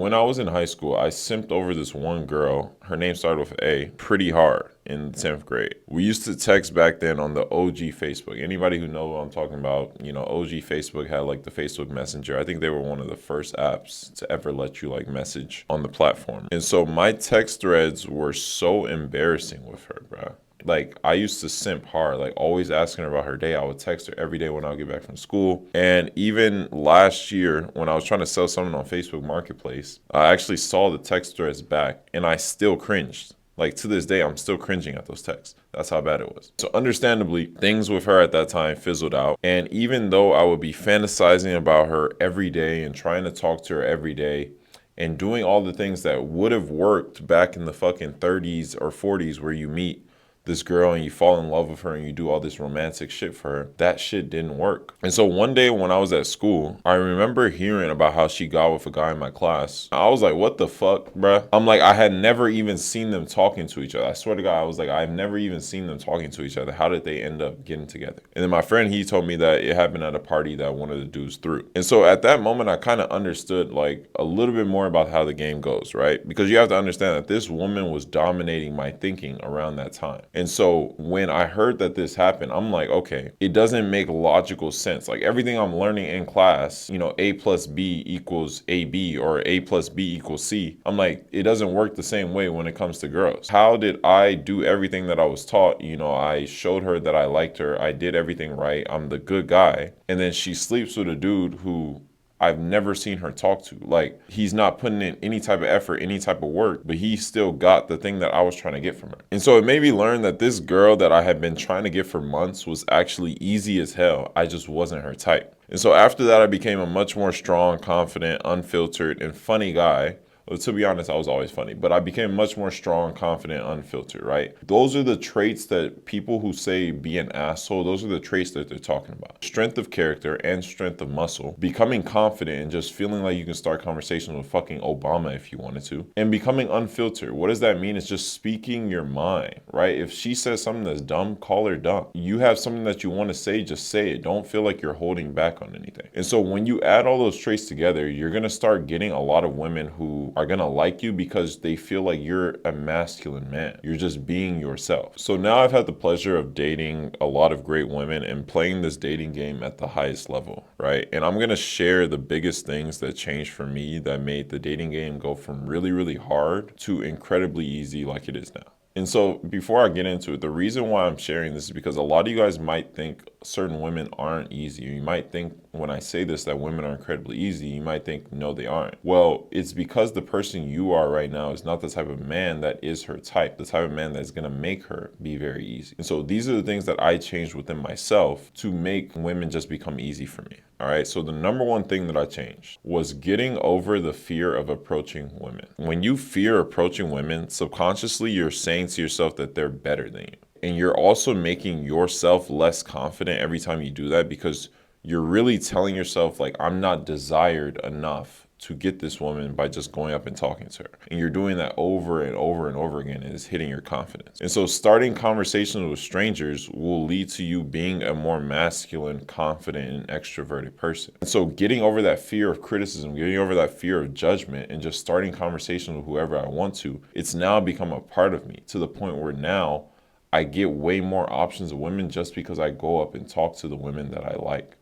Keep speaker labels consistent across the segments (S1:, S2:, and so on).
S1: when I was in high school, I simped over this one girl. Her name started with A, pretty hard in 10th grade. We used to text back then on the OG Facebook. Anybody who knows what I'm talking about, OG Facebook had like the Facebook Messenger. I think they were one of the first apps to ever let you like message on the platform. And so my text threads were so embarrassing with her, bro. Like, I used to simp hard, like always asking her about her day. I would text her every day when I would get back from school. And even last year, when I was trying to sell something on Facebook Marketplace, I actually saw the text threads back and I still cringed. Like, to this day, I'm still cringing at those texts. That's how bad it was. So understandably, things with her at that time fizzled out. And even though I would be fantasizing about her every day and trying to talk to her every day, and doing all the things that would have worked back in the fucking 30s or 40s where you meet this girl and you fall in love with her and you do all this romantic shit for her, that shit didn't work. And so one day when I was at school, I remember hearing about how she got with a guy in my class. I was like, what the fuck, bruh? I'm like, I had never even seen them talking to each other. I swear to God, I was like, I've never even seen them talking to each other. How did they end up getting together? And then my friend, he told me that it happened at a party that one of the dudes threw. And so at that moment, I kind of understood like a little bit more about how the game goes, right? Because you have to understand that this woman was dominating my thinking around that time. And so when I heard that this happened, I'm like, okay, it doesn't make logical sense. Like everything I'm learning in class, A plus B equals AB or A plus B equals C. I'm like, it doesn't work the same way when it comes to girls. How did I do everything that I was taught? I showed her that I liked her. I did everything right. I'm the good guy. And then she sleeps with a dude who I've never seen her talk to. Like, he's not putting in any type of effort, any type of work, but he still got the thing that I was trying to get from her. And so it made me learn that this girl that I had been trying to get for months was actually easy as hell. I just wasn't her type. And so after that, I became a much more strong, confident, unfiltered, and funny guy. Well, to be honest, I was always funny, but I became much more strong, confident, unfiltered, right? Those are the traits that people who say be an asshole, those are the traits that they're talking about. Strength of character and strength of muscle. Becoming confident and just feeling like you can start conversations with fucking Obama if you wanted to. And becoming unfiltered. What does that mean? It's just speaking your mind, right? If she says something that's dumb, call her dumb. You have something that you want to say, just say it. Don't feel like you're holding back on anything. And so when you add all those traits together, you're going to start getting a lot of women who are gonna like you because they feel like you're a masculine man. You're just being yourself. So now I've had the pleasure of dating a lot of great women and playing this dating game at the highest level, right? And I'm gonna share the biggest things that changed for me that made the dating game go from really, really hard to incredibly easy like it is now. And so before I get into it, the reason why I'm sharing this is because a lot of you guys might think certain women aren't easy. You might think when I say this that women are incredibly easy, you might think, no, they aren't. Well, it's because the person you are right now is not the type of man that is her type, the type of man that's gonna make her be very easy. And so these are the things that I changed within myself to make women just become easy for me. All right, so the number one thing that I changed was getting over the fear of approaching women. When you fear approaching women, subconsciously you're saying to yourself that they're better than you. And you're also making yourself less confident every time you do that because you're really telling yourself, like, I'm not desired enough to get this woman by just going up and talking to her. And you're doing that over and over and over again, and it's hitting your confidence. And so starting conversations with strangers will lead to you being a more masculine, confident, and extroverted person. And so getting over that fear of criticism, getting over that fear of judgment, and just starting conversations with whoever I want to, it's now become a part of me to the point where now I get way more options of women just because I go up and talk to the women that I like.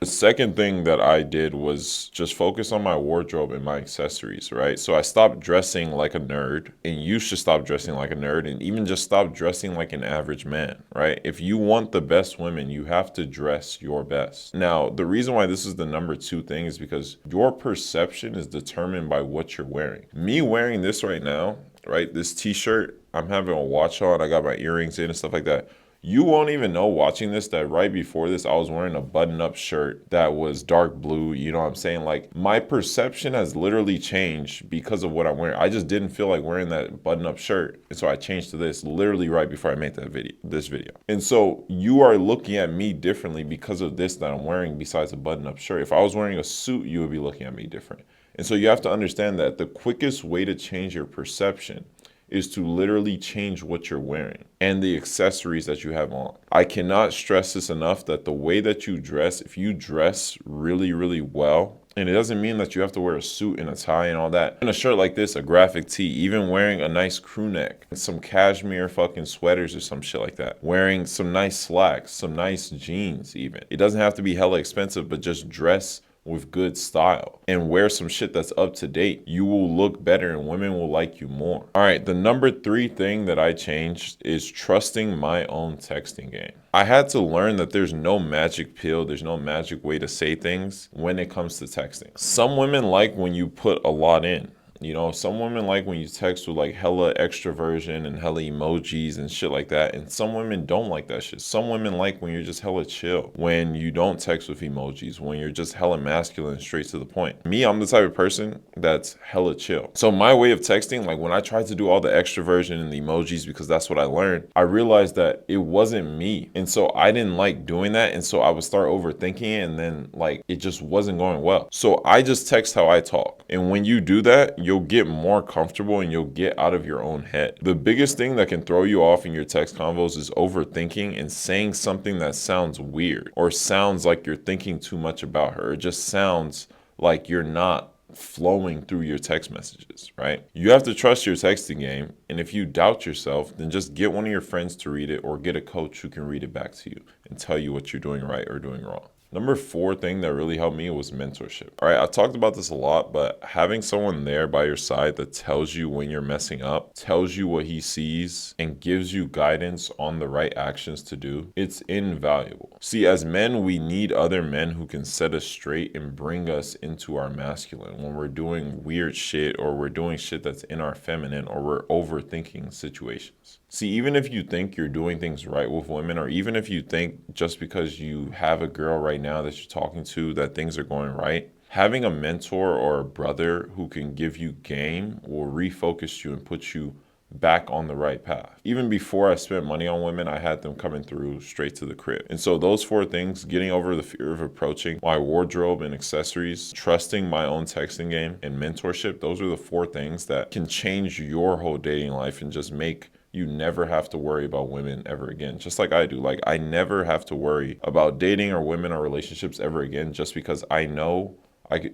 S1: The second thing that I did was just focus on my wardrobe and my accessories, right? So I stopped dressing like a nerd, and you should stop dressing like a nerd, and even just stop dressing like an average man, right? If you want the best women, you have to dress your best. Now, the reason why this is the number two thing is because your perception is determined by what you're wearing. Me wearing this right now, right? This t-shirt, I'm having a watch on, I got my earrings in and stuff like that. You won't even know watching this that right before this, I was wearing a button-up shirt that was dark blue. You know what I'm saying? Like, my perception has literally changed because of what I'm wearing. I just didn't feel like wearing that button-up shirt. And so I changed to this literally right before I made this video. And so you are looking at me differently because of this that I'm wearing besides a button-up shirt. If I was wearing a suit, you would be looking at me different. And so you have to understand that the quickest way to change your perception is to literally change what you're wearing and the accessories that you have on. I cannot stress this enough that the way that you dress, if you dress really, really well And it doesn't mean that you have to wear a suit and a tie and all that. In a shirt like this, a graphic tee, even wearing a nice crew neck, some cashmere fucking sweaters or some shit like that. Wearing some nice slacks, some nice jeans even. It doesn't have to be hella expensive, but just dress with good style and wear some shit that's up to date. You will look better and women will like you more. All right, the number 3 thing that I changed is trusting my own texting game. I had to learn that there's no magic pill, there's no magic way to say things when it comes to texting. Some women like when you put a lot in. You know, some women like when you text with like hella extroversion and hella emojis and shit like that. And some women don't like that shit. Some women like when you're just hella chill, when you don't text with emojis, when you're just hella masculine, straight to the point. Me, I'm the type of person that's hella chill. So my way of texting, like when I tried to do all the extroversion and the emojis because that's what I learned, I realized that it wasn't me. And so I didn't like doing that. And so I would start overthinking it and then like it just wasn't going well. So I just text how I talk. And when you do that, you'll get more comfortable and you'll get out of your own head. The biggest thing that can throw you off in your text convos is overthinking and saying something that sounds weird or sounds like you're thinking too much about her. It just sounds like you're not flowing through your text messages, right? You have to trust your texting game. And if you doubt yourself, then just get one of your friends to read it or get a coach who can read it back to you and tell you what you're doing right or doing wrong. Number 4 thing that really helped me was mentorship. All right, I talked about this a lot, but having someone there by your side that tells you when you're messing up, tells you what he sees, and gives you guidance on the right actions to do, it's invaluable. See, as men, we need other men who can set us straight and bring us into our masculine when we're doing weird shit or we're doing shit that's in our feminine or we're overthinking situations. See, even if you think you're doing things right with women, or even if you think just because you have a girl right now that you're talking to that things are going right, having a mentor or a brother who can give you game will refocus you and put you back on the right path. Even before I spent money on women, I had them coming through straight to the crib. And so those 4 things, getting over the fear of approaching, my wardrobe and accessories, trusting my own texting game, and mentorship, those are the 4 things that can change your whole dating life and just make you never have to worry about women ever again. Just like I do. Like I never have to worry about dating or women or relationships ever again just because I know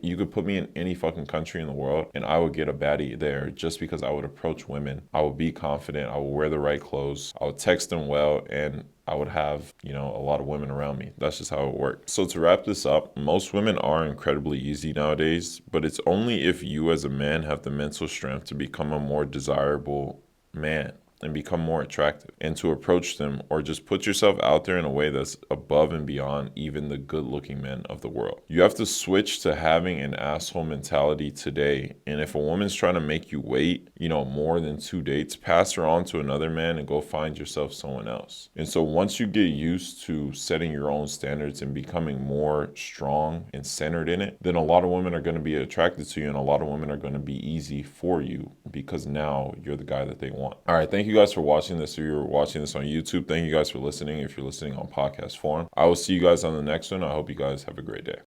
S1: you could put me in any fucking country in the world and I would get a baddie there just because I would approach women. I would be confident. I would wear the right clothes. I would text them well and I would have, a lot of women around me. That's just how it works. So to wrap this up, most women are incredibly easy nowadays, but it's only if you as a man have the mental strength to become a more desirable man and become more attractive and to approach them or just put yourself out there in a way that's above and beyond even the good looking men of the world. You have to switch to having an asshole mentality today. And if a woman's trying to make you wait, more than 2 dates, pass her on to another man and go find yourself someone else. And so once you get used to setting your own standards and becoming more strong and centered in it, then a lot of women are going to be attracted to you and a lot of women are going to be easy for you because now you're the guy that they want. All right, thank you guys for watching this. If you're watching this on YouTube, thank you guys for listening. If you're listening on podcast form, I will see you guys on the next one. I hope you guys have a great day.